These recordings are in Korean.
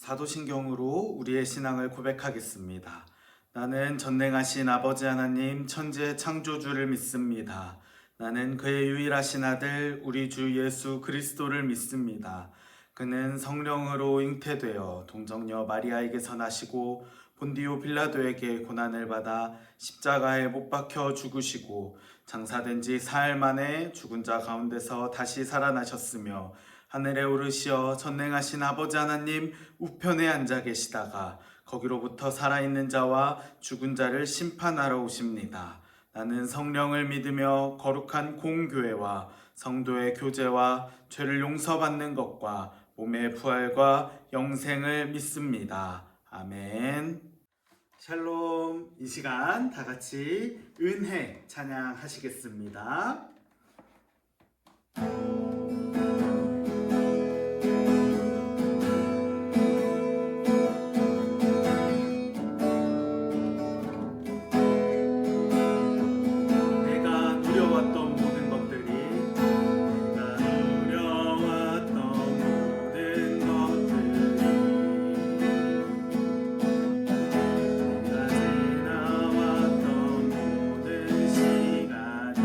사도신경으로 우리의 신앙을 고백하겠습니다. 나는 전능하신 아버지 하나님 천지의 창조주를 믿습니다. 나는 그의 유일하신 아들 우리 주 예수 그리스도를 믿습니다. 그는 성령으로 잉태되어 동정녀 마리아에게서 나시고 본디오 빌라도에게 고난을 받아 십자가에 못 박혀 죽으시고 장사된 지 사흘 만에 죽은 자 가운데서 다시 살아나셨으며 하늘에 오르시어 전능하신 아버지 하나님 우편에 앉아 계시다가 거기로부터 살아있는 자와 죽은 자를 심판하러 오십니다. 나는 성령을 믿으며 거룩한 공교회와 성도의 교제와 죄를 용서받는 것과 몸의 부활과 영생을 믿습니다. 아멘. 샬롬. 이 시간 다 같이 은혜 찬양하시겠습니다. 내가 누려왔던 모든 것들이 내가 지나왔던 모든 시간이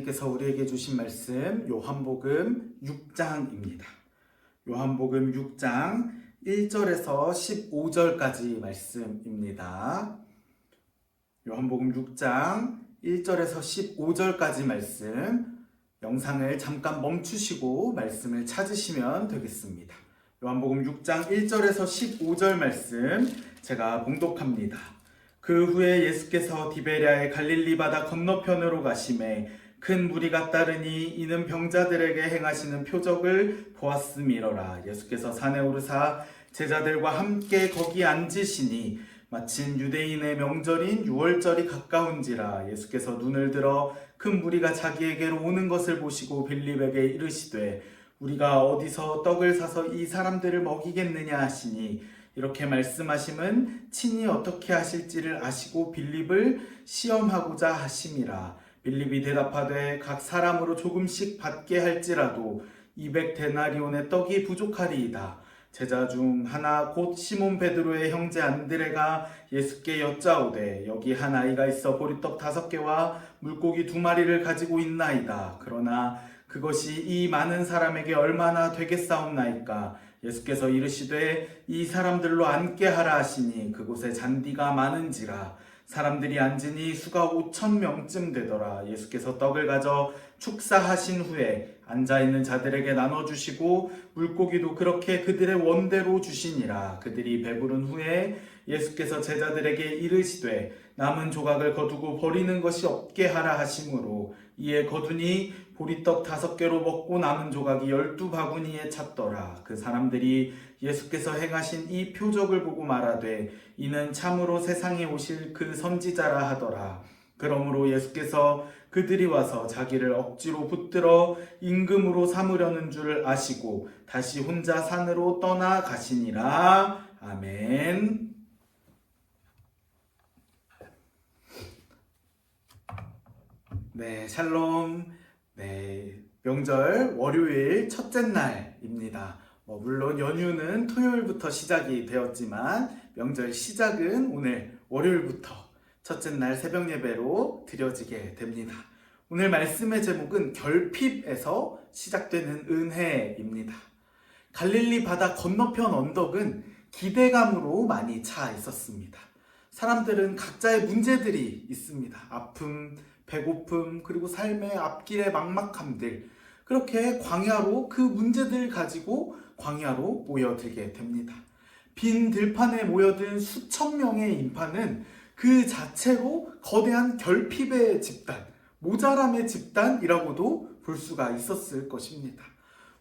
하나님께서 우리에게 주신 말씀 요한복음 6장입니다. 요한복음 6장 1절에서 15절까지 말씀입니다. 요한복음 6장 1절에서 15절까지 말씀, 영상을 잠깐 멈추시고 말씀을 찾으시면 되겠습니다. 요한복음 6장 1절에서 15절 말씀 제가 봉독합니다. 그 후에 예수께서 디베랴의 갈릴리 바다 건너편으로 가심에 큰 무리가 따르니 이는 병자들에게 행하시는 표적을 보았음이러라. 예수께서 산에 오르사 제자들과 함께 거기 앉으시니 마침 유대인의 명절인 유월절이 가까운지라. 예수께서 눈을 들어 큰 무리가 자기에게로 오는 것을 보시고 빌립에게 이르시되 우리가 어디서 떡을 사서 이 사람들을 먹이겠느냐 하시니, 이렇게 말씀하심은 친히 어떻게 하실지를 아시고 빌립을 시험하고자 하심이라. 빌립이 대답하되 각 사람으로 조금씩 받게 할지라도 200데나리온의 떡이 부족하리이다. 제자 중 하나 곧 시몬 베드로의 형제 안드레가 예수께 여짜오되 여기 한 아이가 있어 보리떡 5개와 물고기 2마리를 가지고 있나이다. 그러나 그것이 이 많은 사람에게 얼마나 되겠사옵나이까. 예수께서 이르시되 이 사람들로 앉게 하라 하시니 그곳에 잔디가 많은지라. 사람들이 앉으니 수가 5,000명쯤 되더라. 예수께서 떡을 가져 축사하신 후에 앉아있는 자들에게 나눠주시고 물고기도 그렇게 그들의 원대로 주시니라. 그들이 배부른 후에 예수께서 제자들에게 이르시되 남은 조각을 거두고 버리는 것이 없게 하라 하심으로 이에 거두니 보리떡 5개로 먹고 남은 조각이 12바구니에 찼더라. 그 사람들이 예수께서 행하신 이 표적을 보고 말하되 이는 참으로 세상에 오실 그 선지자라 하더라. 그러므로 예수께서 그들이 와서 자기를 억지로 붙들어 임금으로 삼으려는 줄 아시고 다시 혼자 산으로 떠나가시니라. 아멘. 네, 샬롬. 네, 명절 월요일 첫째 날입니다. 물론 연휴는 토요일부터 시작이 되었지만 명절 시작은 오늘 월요일부터 첫째 날 새벽 예배로 드려지게 됩니다. 오늘 말씀의 제목은 결핍에서 시작되는 은혜입니다. 갈릴리 바다 건너편 언덕은 기대감으로 많이 차 있었습니다. 사람들은 각자의 문제들이 있습니다. 아픔, 배고픔, 그리고 삶의 앞길의 막막함들, 그렇게 광야로 그 문제들을 가지고 광야로 모여들게 됩니다. 빈 들판에 모여든 수천 명의 인파는 그 자체로 거대한 결핍의 집단, 모자람의 집단이라고도 볼 수가 있었을 것입니다.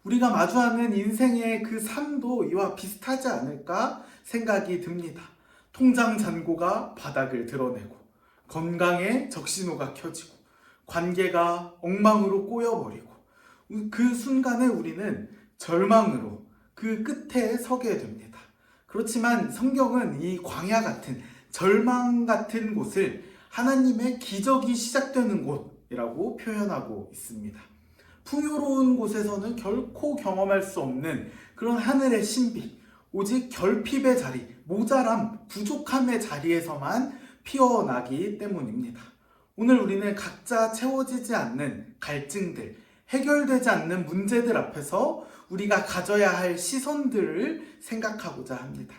우리가 마주하는 인생의 그 삶도 이와 비슷하지 않을까 생각이 듭니다. 통장 잔고가 바닥을 드러내고 건강에 적신호가 켜지고 관계가 엉망으로 꼬여버리고 그 순간에 우리는 절망으로 그 끝에 서게 됩니다. 그렇지만 성경은 이 광야 같은 절망 같은 곳을 하나님의 기적이 시작되는 곳이라고 표현하고 있습니다. 풍요로운 곳에서는 결코 경험할 수 없는 그런 하늘의 신비, 오직 결핍의 자리, 모자람, 부족함의 자리에서만 피어나기 때문입니다. 오늘 우리는 각자 채워지지 않는 갈증들, 해결되지 않는 문제들 앞에서 우리가 가져야 할 시선들을 생각하고자 합니다.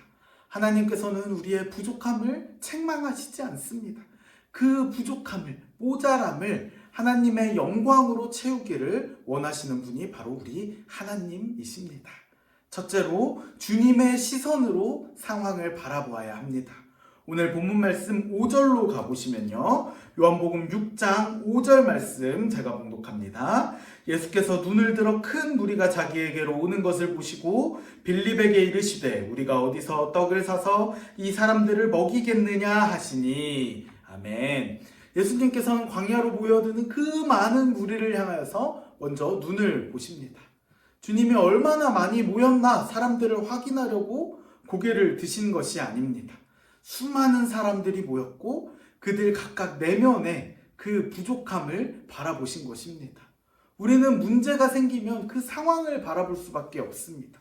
하나님께서는 우리의 부족함을 책망하시지 않습니다. 그 부족함을, 모자람을 하나님의 영광으로 채우기를 원하시는 분이 바로 우리 하나님이십니다. 첫째로 주님의 시선으로 상황을 바라보아야 합니다. 오늘 본문 말씀 5절로 가보시면요, 요한복음 6장 5절 말씀 제가 봉독합니다. 예수께서 눈을 들어 큰 무리가 자기에게로 오는 것을 보시고 빌립에게 이르시되 우리가 어디서 떡을 사서 이 사람들을 먹이겠느냐 하시니. 아멘. 예수님께서는 광야로 모여드는 그 많은 무리를 향하여서 먼저 눈을 보십니다. 주님이 얼마나 많이 모였나 사람들을 확인하려고 고개를 드신 것이 아닙니다. 수많은 사람들이 모였고 그들 각각 내면의 그 부족함을 바라보신 것입니다. 우리는 문제가 생기면 그 상황을 바라볼 수밖에 없습니다.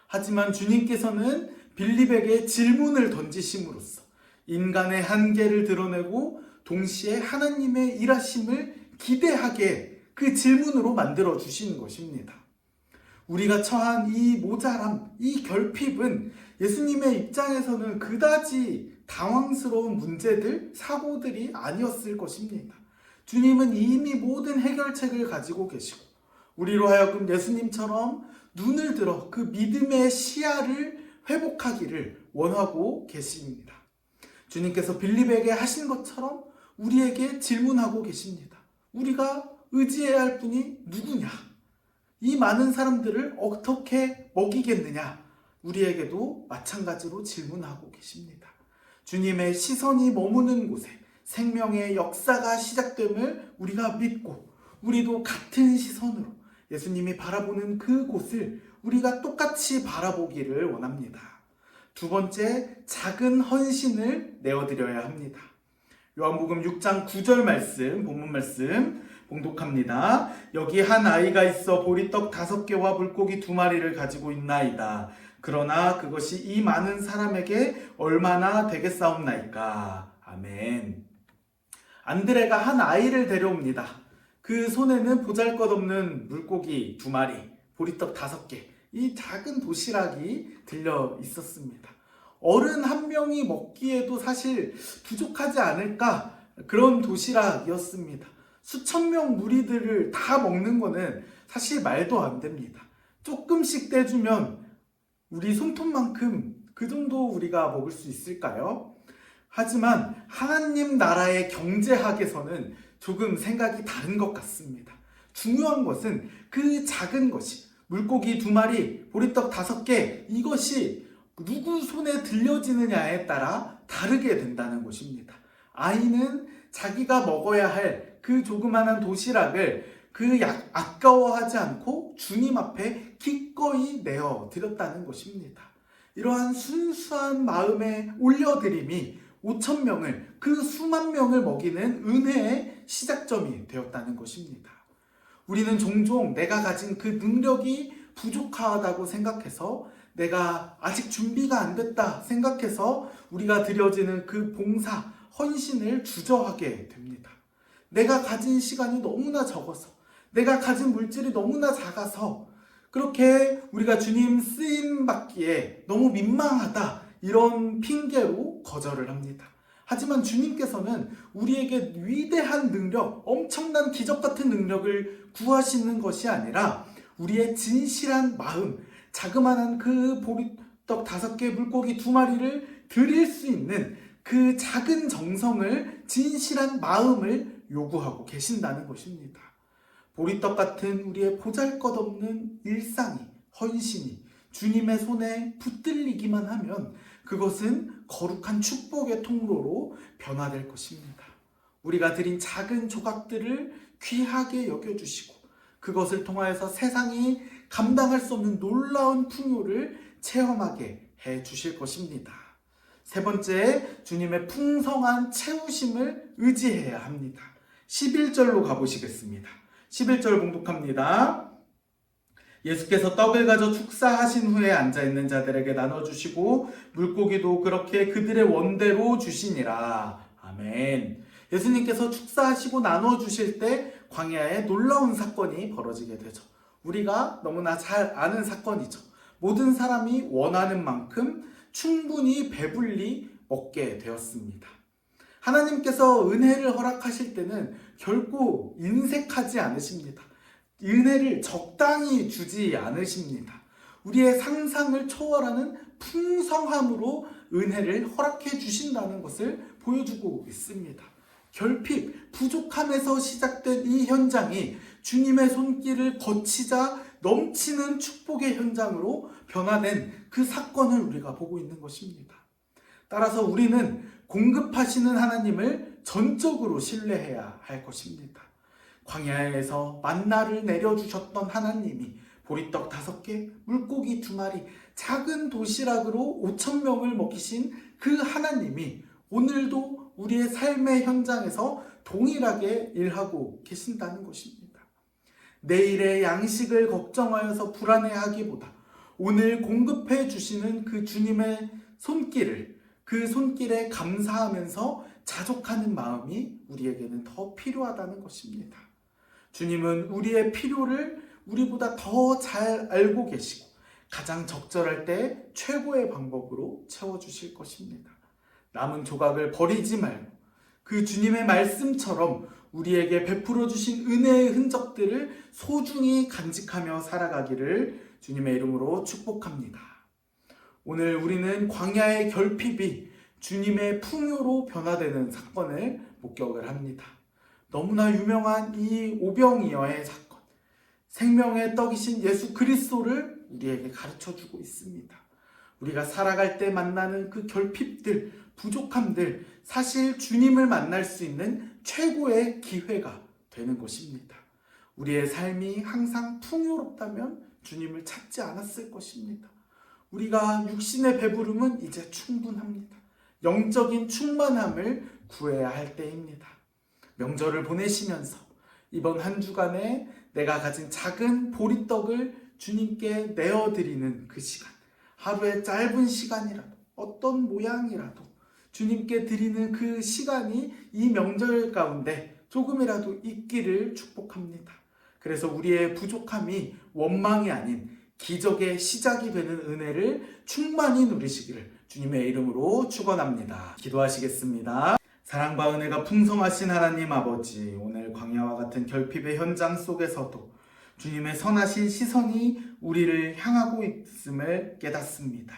하지만 주님께서는 빌립에게 질문을 던지심으로써 인간의 한계를 드러내고 동시에 하나님의 일하심을 기대하게 그 질문으로 만들어 주시는 것입니다. 우리가 처한 이 모자람, 이 결핍은 예수님의 입장에서는 그다지 당황스러운 문제들, 사고들이 아니었을 것입니다. 주님은 이미 모든 해결책을 가지고 계시고 우리로 하여금 예수님처럼 눈을 들어 그 믿음의 시야를 회복하기를 원하고 계십니다. 주님께서 빌립에게 하신 것처럼 우리에게 질문하고 계십니다. 우리가 의지해야 할 분이 누구냐? 이 많은 사람들을 어떻게 먹이겠느냐? 우리에게도 마찬가지로 질문하고 계십니다. 주님의 시선이 머무는 곳에 생명의 역사가 시작됨을 우리가 믿고 우리도 같은 시선으로 예수님이 바라보는 그곳을 우리가 똑같이 바라보기를 원합니다. 두 번째, 작은 헌신을 내어드려야 합니다. 요한복음 6장 9절 말씀, 본문 말씀 봉독합니다. 여기 한 아이가 있어 보리떡 5개와 물고기 2마리를 가지고 있나이다. 그러나 그것이 이 많은 사람에게 얼마나 되겠사옵나이까. 아멘. 안드레가 한 아이를 데려옵니다. 그 손에는 보잘것없는 물고기 2마리, 보리떡 5개, 이 작은 도시락이 들려 있었습니다. 어른 한 명이 먹기에도 사실 부족하지 않을까, 그런 도시락이었습니다. 수천 명 무리들을 다 먹는 거는 사실 말도 안 됩니다. 조금씩 떼주면 우리 손톱만큼 그 정도 우리가 먹을 수 있을까요? 하지만 하나님 나라의 경제학에서는 조금 생각이 다른 것 같습니다. 중요한 것은 그 작은 것이, 물고기 2마리, 보리떡 5개, 이것이 누구 손에 들려지느냐에 따라 다르게 된다는 것입니다. 아이는 자기가 먹어야 할 그 조그마한 도시락을 아까워하지 않고 주님 앞에 기꺼이 내어 드렸다는 것입니다. 이러한 순수한 마음의 올려드림이 5,000명을, 그 수만 명을 먹이는 은혜의 시작점이 되었다는 것입니다. 우리는 종종 내가 가진 그 능력이 부족하다고 생각해서, 내가 아직 준비가 안 됐다 생각해서 우리가 드려지는 그 봉사, 헌신을 주저하게 됩니다. 내가 가진 시간이 너무나 적어서, 내가 가진 물질이 너무나 작아서 그렇게 우리가 주님 쓰임 받기에 너무 민망하다, 이런 핑계로 거절을 합니다. 하지만 주님께서는 우리에게 위대한 능력, 엄청난 기적 같은 능력을 구하시는 것이 아니라 우리의 진실한 마음, 자그마한 그 보리떡 5개, 물고기 2마리를 드릴 수 있는 그 작은 정성을, 진실한 마음을 요구하고 계신다는 것입니다. 보리떡 같은 우리의 보잘것없는 일상이, 헌신이 주님의 손에 붙들리기만 하면 그것은 거룩한 축복의 통로로 변화될 것입니다. 우리가 드린 작은 조각들을 귀하게 여겨주시고 그것을 통하여서 세상이 감당할 수 없는 놀라운 풍요를 체험하게 해주실 것입니다. 세 번째, 주님의 풍성한 채우심을 의지해야 합니다. 11절로 가보시겠습니다. 11절 봉독합니다. 예수께서 떡을 가져 축사하신 후에 앉아있는 자들에게 나눠주시고 물고기도 그렇게 그들의 원대로 주시니라. 아멘. 예수님께서 축사하시고 나눠주실 때 광야에 놀라운 사건이 벌어지게 되죠. 우리가 너무나 잘 아는 사건이죠. 모든 사람이 원하는 만큼 충분히 배불리 먹게 되었습니다. 하나님께서 은혜를 허락하실 때는 결코 인색하지 않으십니다. 은혜를 적당히 주지 않으십니다. 우리의 상상을 초월하는 풍성함으로 은혜를 허락해 주신다는 것을 보여주고 있습니다. 결핍, 부족함에서 시작된 이 현장이 주님의 손길을 거치자 넘치는 축복의 현장으로 변화된 그 사건을 우리가 보고 있는 것입니다. 따라서 우리는 공급하시는 하나님을 전적으로 신뢰해야 할 것입니다. 광야에서 만나를 내려주셨던 하나님이 보리떡 5개, 물고기 2마리, 작은 도시락으로 5,000명을 먹이신 그 하나님이 오늘도 우리의 삶의 현장에서 동일하게 일하고 계신다는 것입니다. 내일의 양식을 걱정하여서 불안해하기보다 오늘 공급해 주시는 그 주님의 손길을, 그 손길에 감사하면서 자족하는 마음이 우리에게는 더 필요하다는 것입니다. 주님은 우리의 필요를 우리보다 더 잘 알고 계시고 가장 적절할 때 최고의 방법으로 채워주실 것입니다. 남은 조각을 버리지 말고 그 주님의 말씀처럼 우리에게 베풀어 주신 은혜의 흔적들을 소중히 간직하며 살아가기를 주님의 이름으로 축복합니다. 오늘 우리는 광야의 결핍이 주님의 풍요로 변화되는 사건을 목격을 합니다. 너무나 유명한 이 오병이어의 사건, 생명의 떡이신 예수 그리스도를 우리에게 가르쳐주고 있습니다. 우리가 살아갈 때 만나는 그 결핍들, 부족함들, 사실 주님을 만날 수 있는 최고의 기회가 되는 것입니다. 우리의 삶이 항상 풍요롭다면 주님을 찾지 않았을 것입니다. 우리가 육신의 배부름은 이제 충분합니다. 영적인 충만함을 구해야 할 때입니다. 명절을 보내시면서 이번 한 주간에 내가 가진 작은 보리떡을 주님께 내어드리는 그 시간, 하루의 짧은 시간이라도 어떤 모양이라도 주님께 드리는 그 시간이 이 명절 가운데 조금이라도 있기를 축복합니다. 그래서 우리의 부족함이 원망이 아닌 기적의 시작이 되는 은혜를 충만히 누리시기를 주님의 이름으로 축원합니다. 기도하시겠습니다. 사랑과 은혜가 풍성하신 하나님 아버지, 오늘 광야와 같은 결핍의 현장 속에서도 주님의 선하신 시선이 우리를 향하고 있음을 깨닫습니다.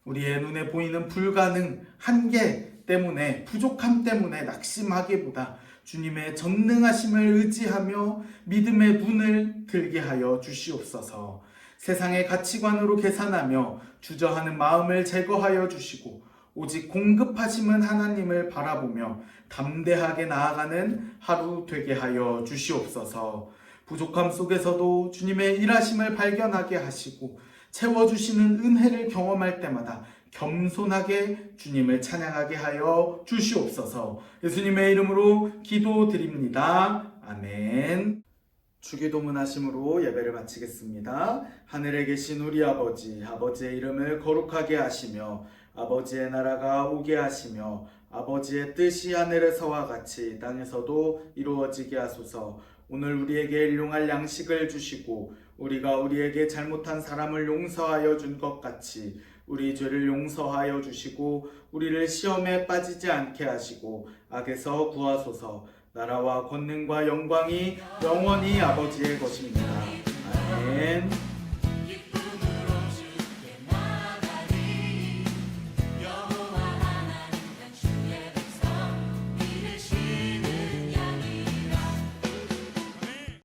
우리의 눈에 보이는 불가능, 한계 때문에, 부족함 때문에 낙심하기보다 주님의 전능하심을 의지하며 믿음의 눈을 들게 하여 주시옵소서. 세상의 가치관으로 계산하며 주저하는 마음을 제거하여 주시고 오직 공급하시는 하나님을 바라보며 담대하게 나아가는 하루 되게 하여 주시옵소서. 부족함 속에서도 주님의 일하심을 발견하게 하시고 채워주시는 은혜를 경험할 때마다 겸손하게 주님을 찬양하게 하여 주시옵소서. 예수님의 이름으로 기도드립니다. 아멘. 주기도문 하심으로 예배를 마치겠습니다. 하늘에 계신 우리 아버지, 아버지의 이름을 거룩하게 하시며 아버지의 나라가 오게 하시며 아버지의 뜻이 하늘에서와 같이 땅에서도 이루어지게 하소서. 오늘 우리에게 일용할 양식을 주시고 우리가 우리에게 잘못한 사람을 용서하여 준 것 같이 우리 죄를 용서하여 주시고 우리를 시험에 빠지지 않게 하시고 악에서 구하소서. 나라와 권능과 영광이 영원히 아버지의 것입니다.